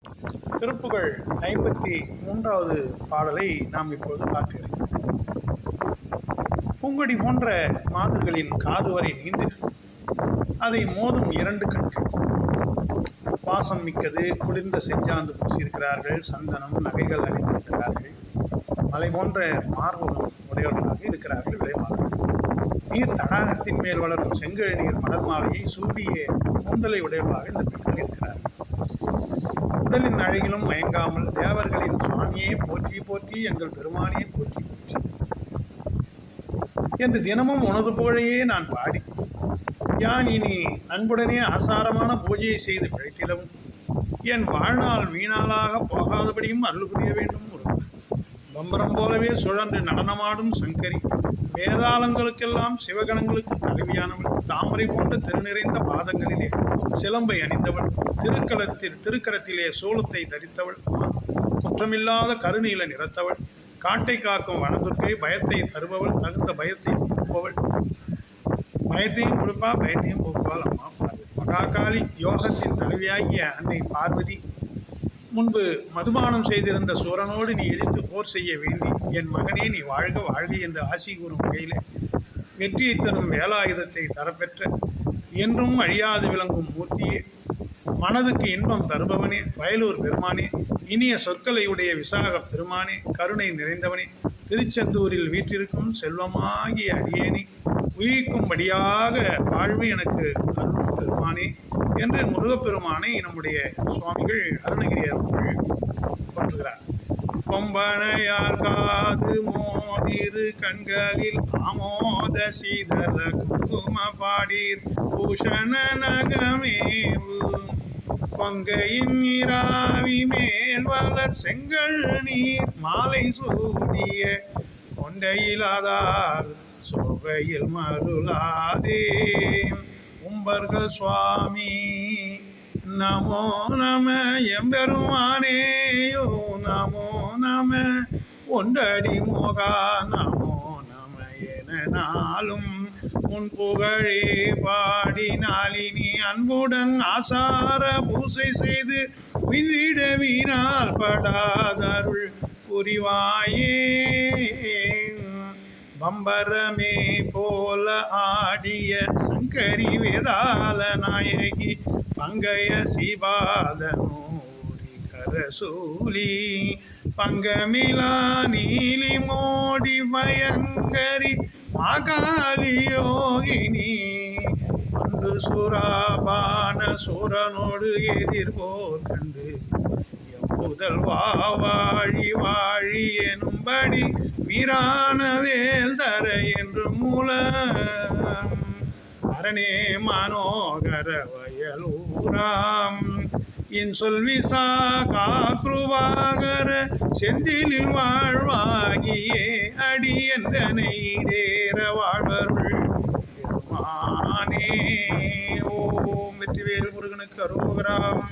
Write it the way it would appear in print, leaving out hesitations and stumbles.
திருப்புகழ் 53வது பாடலை நாம் இப்போது பார்க்க இருக்கிறோம். பூங்கொடி போன்ற மாதர்களின் காது வரை நீண்டு அதை மோதும் 2 கண்கள், வாசம் மிக்கது, குளிர்ந்த செஞ்சாந்து பூசியிருக்கிறார்கள், சந்தனம் நகைகள் அணிந்திருக்கிறார்கள், மலை போன்ற மார்பும் உடையவர்களாக இருக்கிறார்கள் விளைமாதர்கள். நீர் தடாகத்தின் மேல் வளரும் செங்கழு நீர் மலர் மாலையை சூடிய கூந்தலை உடையவர்களாக இந்த பெண்கள் இருக்கிறார்கள். உடலின் அழகிலும் மயங்காமல் தேவர்களின் சுவாமியே போற்றி போற்றி, எங்கள் பெருமானியே போற்றி போற்றி என்று தினமும் உனது புகழையே நான் பாடி, யான் இனி அன்புடனே ஆசாரமான பூஜையை செய்து பிழைத்திடவும் என் வாழ்நாள் வீணாளாக போகாதபடியும் அருள் புரிய வேண்டும். பம்பரம் போலவே சுழன்று நடனமாடும் சங்கரி, வேதாளங்களுக்கெல்லாம் சிவகணங்களுக்கு தலைவியானவள், தாமரை போன்ற திருநிறைந்த பாதங்களிலே சிலம்பை அணிந்தவள், திருக்கரத்திலே சூலத்தை தரித்தவள், குற்றமில்லாத கருநீல நிறத்தவள், காட்டை காக்கும் வனதுர்க்கை, பயத்தை தருபவள், தகுந்த பயத்தை போக்குபவள், பயத்தையும் கொடுப்பா பயத்தையும் போக்குவாள் அம்மா பார்வதி. மகாகாளி, யோகத்தின் தலைவியாகிய அன்னை பார்வதி, முன்பு மதுபானம் செய்திருந்த சூரனோடு நீ எதிர்த்து போர் செய்ய வேண்டி, என் மகனே நீ வாழ்க வாழ்க என்று ஆசி கூறும் வகையிலே வெற்றியை தரும் வேலாயுதத்தை தரப்பெற்ற என்றும் அழியாது விளங்கும் மூர்த்தியே, மனதுக்கு இன்பம் தருபவனே, வயலூர் பெருமானே, இனிய சொற்களை உடைய விசாக பெருமானே, கருணை நிறைந்தவனே, திருச்செந்தூரில் வீற்றிருக்கும் செல்வமாகிய அடியேனே, உயிர்க்கும்படியாக வாழ்வு எனக்கு அருளும் பெருமானே என்று முருகப்பெருமானை நம்முடைய சுவாமிகள் அருணகிரி அவர்கள் போற்றுகிறார். கொம்பனையார் காது மோதிரு கண்களில் ஆமோத சீதர குங்கும பாடீர் பூஷண நகமேவு பொங்கையின் இராவி மேல் வளர் செங்கல் நீர் மாலை சூடிய கொண்டையிலாதார் சோகையில் மருளாதே உம்பர்கள் சுவாமி நமோ நம எம்பெருமானேயோ நமோ நம ஒன்றடி மோகா நமோ நம என நாளும் உன் புகழே பாடினாலினி அன்புடன் ஆசார பூசை செய்து விதிட வீணால் படாதருள் புரிவாயே. பம்பரமே போல ஆடிய சங்கரி வேதாள நாயகி பங்கைய சிபாதனூரி கரசூலி பங்கமிலா நீலி மோடி பயங்கரி மாகாளி யோகினி அன்று சுராபான சூரனோடு எதிர்போர் கண்டு முதல் வாழி வாழி எனும்படி வீரான வேல் தர என்று மூல அரணே மனோகர வயலூராம் இன்சொல் விசா காக்ருவாகர செந்திலில் வாழ்வாகியே அடி என்றனை தேர வாழ்வருள் பெருமானே. ஓம் வெற்றிவேல் முருகனுக்கு அரோகராம்.